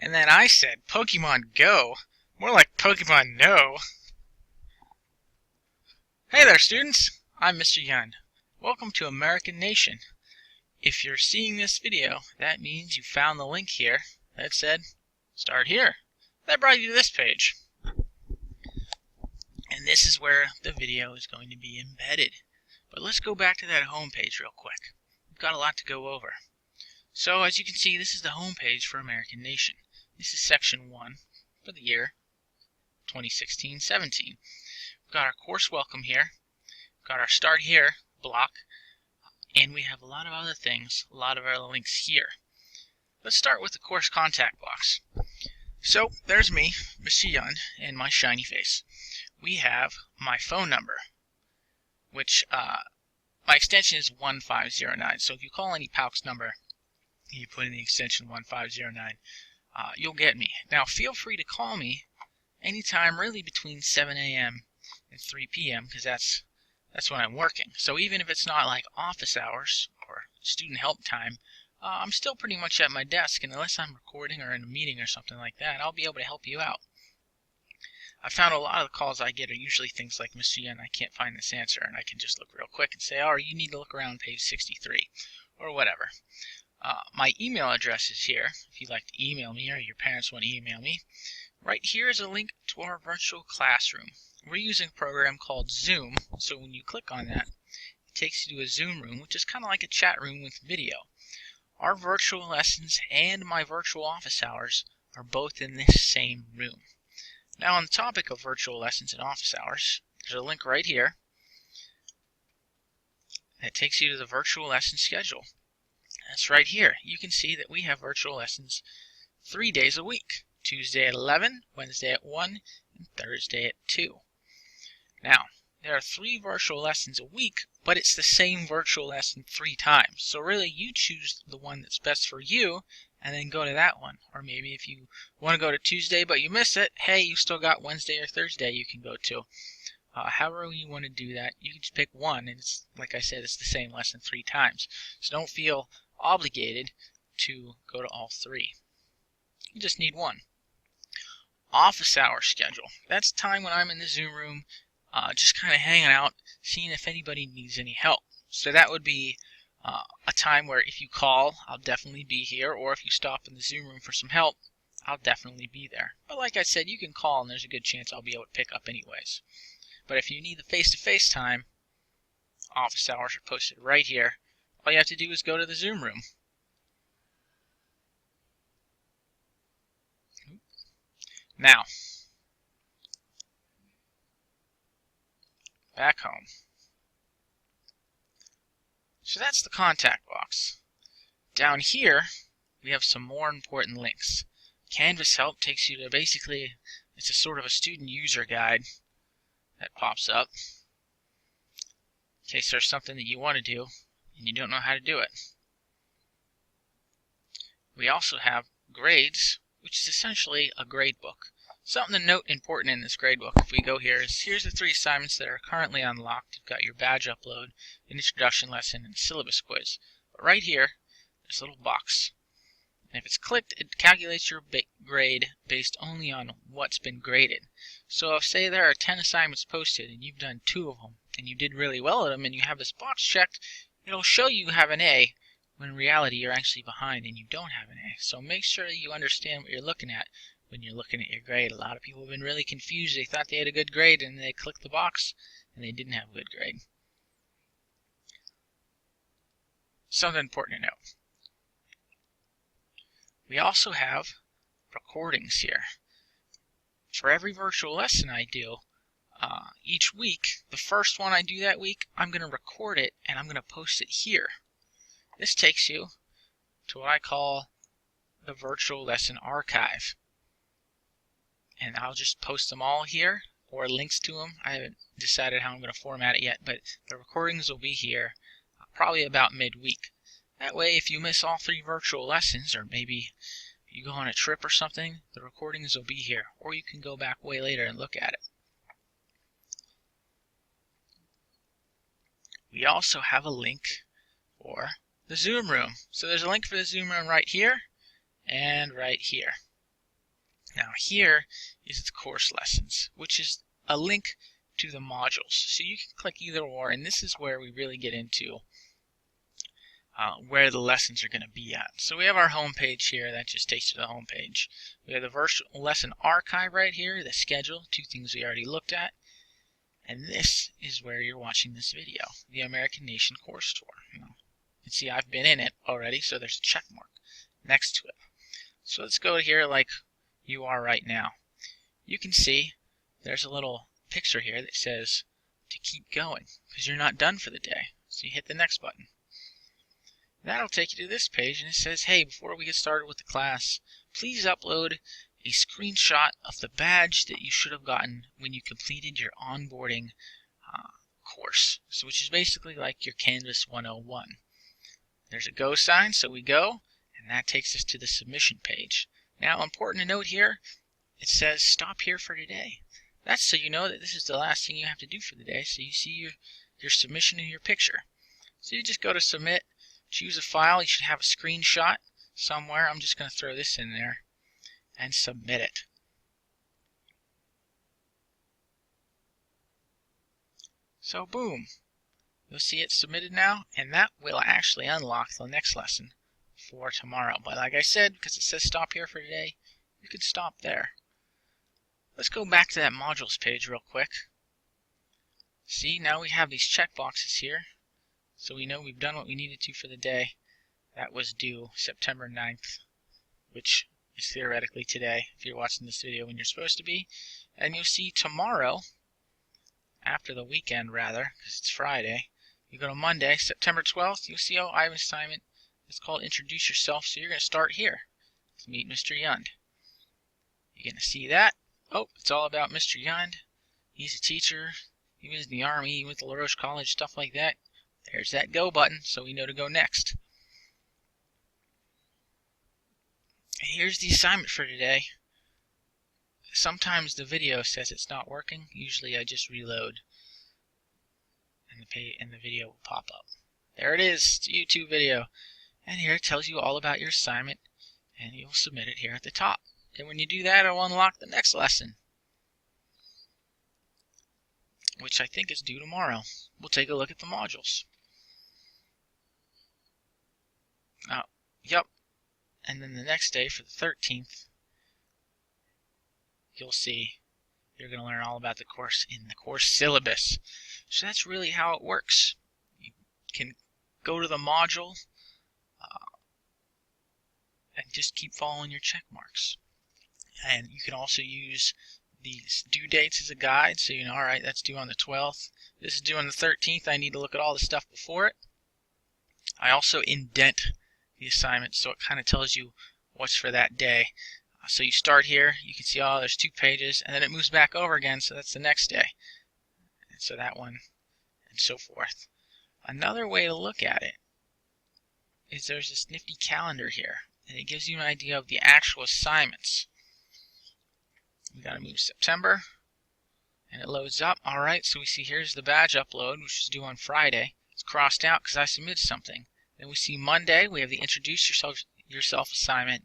And then I said, Pokemon Go? More like Pokemon No. Hey there, students! I'm Mr. Yun. Welcome to American Nation. If you're seeing this video, that means you found the link here that said, start here. That brought you to this page. And this is where the video is going to be embedded. But let's go back to that home page real quick. We've got a lot to go over. So as you can see, this is the home page for American Nation. This is section 1 for the year 2016-17. We've got our course welcome here. We've got our start here block. And we have a lot of other things, a lot of our links here. Let's start with the course contact box. So there's me, Mr. Yun, and my shiny face. We have my phone number, which my extension is 1509. So if you call any PALC's number, you put in the extension 1509, you'll get me. Now feel free to call me anytime really between 7 a.m. and 3 p.m. because that's when I'm working. So even if it's not like office hours or student help time, I'm still pretty much at my desk, and unless I'm recording or in a meeting or something like that, I'll be able to help you out. I found a lot of the calls I get are usually things like, Mr. Yen, I can't find this answer, and I can just look real quick and say, oh, you need to look around page 63, or whatever. My email address is here, if you'd like to email me or your parents want to email me. Right here is a link to our virtual classroom. We're using a program called Zoom, so when you click on that, it takes you to a Zoom room, which is kind of like a chat room with video. Our virtual lessons and my virtual office hours are both in this same room. Now on the topic of virtual lessons and office hours, there's a link right here that takes you to the virtual lesson schedule. That's right here. You can see that we have virtual lessons 3 days a week. Tuesday at 11, Wednesday at 1, and Thursday at 2. Now, there are 3 virtual lessons a week, but it's the same virtual lesson 3 times. So really, you choose the one that's best for you, and then go to that one. Or maybe if you want to go to Tuesday but you miss it, hey, you still got Wednesday or Thursday you can go to. However you want to do that, you can just pick one, and it's like I said, it's the same lesson 3 times. So don't feel obligated to go to all 3. You just need one. Office hour schedule. That's time when I'm in the Zoom room, just kind of hanging out, seeing if anybody needs any help. So that would be a time where if you call, I'll definitely be here, or if you stop in the Zoom room for some help, I'll definitely be there. But like I said, you can call and there's a good chance I'll be able to pick up anyways. But if you need the face-to-face time, office hours are posted right here. All you have to do is go to the Zoom room. Now, back home. So that's the contact box. Down here, we have some more important links. Canvas Help takes you to basically, it's a sort of a student user guide that pops up in case there's something that you want to do and you don't know how to do it. We also have grades, which is essentially a grade book. Something to note important in this grade book, if we go here, is here's the 3 assignments that are currently unlocked. You've got your badge upload, an introduction lesson, and a syllabus quiz. But right here, there's a little box. And if it's clicked, it calculates your grade based only on what's been graded. So if, say, there are 10 assignments posted and you've done 2 of them, and you did really well at them, and you have this box checked, it'll show you have an A, when in reality you're actually behind and you don't have an A. So make sure that you understand what you're looking at when you're looking at your grade. A lot of people have been really confused. They thought they had a good grade and they clicked the box and they didn't have a good grade. Something important to note. We also have recordings here. For every virtual lesson I do each week, the first one I do that week, I'm going to record it and I'm going to post it here. This takes you to what I call the virtual lesson archive. And I'll just post them all here, or links to them. I haven't decided how I'm going to format it yet, but the recordings will be here probably about midweek. That way, if you miss all 3 virtual lessons, or maybe you go on a trip or something, the recordings will be here, or you can go back way later and look at it. We also have a link for the Zoom room. So there's a link for the Zoom room right here and right here. Now here is the course lessons, which is a link to the modules. So you can click either or, and this is where we really get into where the lessons are going to be at. So we have our home page here. That just takes you to the home page. We have the virtual lesson archive right here, the schedule, two things we already looked at. And this is where you're watching this video, the American Nation Course Tour. You can see I've been in it already, so there's a check mark next to it. So let's go here like you are right now. You can see there's a little picture here that says to keep going because you're not done for the day. So you hit the next button. That'll take you to this page, and it says, hey, before we get started with the class, please upload a screenshot of the badge that you should have gotten when you completed your onboarding course, which is basically like your Canvas 101. There's a go sign, so we go, and that takes us to the submission page. Now, important to note here, it says stop here for today. That's so you know that this is the last thing you have to do for the day, so you see your submission and your picture. So you just go to submit, choose a file. You should have a screenshot somewhere. I'm just going to throw this in there and submit it. So boom, you'll see it submitted now, and that will actually unlock the next lesson for tomorrow. But like I said, because it says stop here for today, you can stop there. Let's go back to that modules page real quick. See, now we have these check boxes here, so we know we've done what we needed to for the day. That was due September 9th, which is theoretically today if you're watching this video when you're supposed to be. And you'll see tomorrow, after the weekend rather, because it's Friday, you go to Monday, September 12th, you'll see, I have an assignment. It's called Introduce Yourself, so you're going to start here to meet Mr. Yund. You're going to see that. Oh, it's all about Mr. Yund. He's a teacher. He was in the Army. He went to LaRoche College, stuff like that. There's that go button, so we know to go next. Here's the assignment for today. Sometimes the video says it's not working. Usually I just reload and the video will pop up. There it is. It's a YouTube video. And here it tells you all about your assignment, and you'll submit it here at the top. And when you do that, it'll unlock the next lesson, which I think is due tomorrow. We'll take a look at the modules. Yep. And then the next day, for the 13th, you'll see you're going to learn all about the course in the course syllabus. So that's really how it works. You can go to the module and just keep following your check marks. And you can also use these due dates as a guide, so you know, alright, that's due on the 12th. This is due on the 13th. I need to look at all the stuff before it. I also indent the assignment, so it kind of tells you what's for that day. So you start here, you can see, oh, there's 2 pages, and then it moves back over again, so that's the next day. And so that one, and so forth. Another way to look at it is there's this nifty calendar here, and it gives you an idea of the actual assignments. We got to move September, and it loads up. Alright, so we see here's the badge upload, which is due on Friday. It's crossed out because I submitted something. Then we see Monday, we have the Introduce Yourself assignment.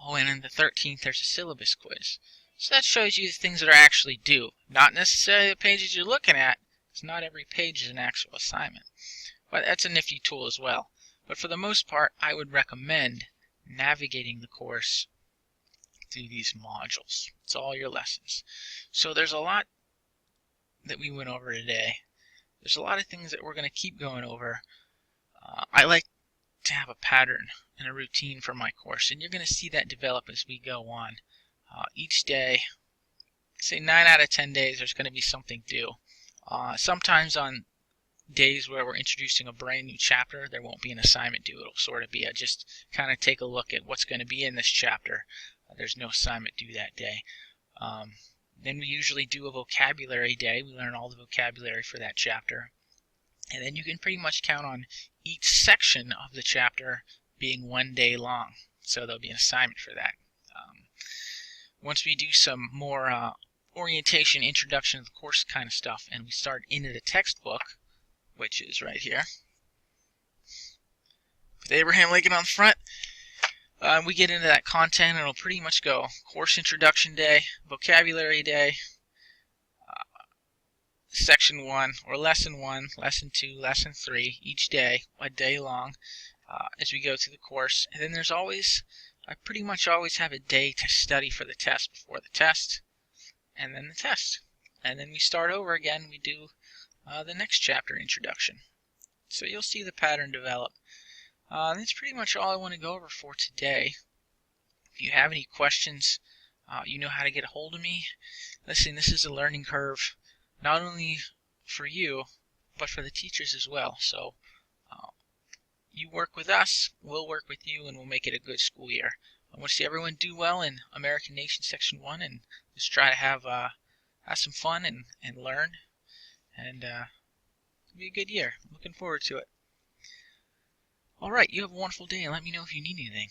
Oh, and on the 13th, there's a syllabus quiz. So that shows you the things that are actually due. Not necessarily the pages you're looking at, because not every page is an actual assignment. But that's a nifty tool as well. But for the most part, I would recommend navigating the course through these modules. It's all your lessons. So there's a lot that we went over today. There's a lot of things that we're going to keep going over. I like to have a pattern and a routine for my course, and you're going to see that develop as we go on. Each day, say 9 out of 10 days, there's going to be something due. Sometimes on days where we're introducing a brand new chapter, there won't be an assignment due. It'll sort of be a just kind of take a look at what's going to be in this chapter. There's no assignment due that day. Then we usually do a vocabulary day. We learn all the vocabulary for that chapter. And then you can pretty much count on each section of the chapter being 1 day long. So there'll be an assignment for that. Once we do some more orientation, introduction to the course kind of stuff, and we start into the textbook, which is right here, with Abraham Lincoln on the front, We get into that content, and it'll pretty much go course introduction day, vocabulary day, section 1 or lesson 1, lesson 2, lesson 3 each day, a day long, as we go through the course. And then there's always, I pretty much always have a day to study for the test before the test, and then the test. And then we start over again. We do the next chapter introduction. So you'll see the pattern develop. That's pretty much all I want to go over for today. If you have any questions, you know how to get a hold of me. Listen, this is a learning curve, not only for you, but for the teachers as well. So you work with us, we'll work with you, and we'll make it a good school year. I want to see everyone do well in American Nation Section 1, and just try to have some fun and learn, and it'll be a good year. I'm looking forward to it. Alright, you have a wonderful day, and let me know if you need anything.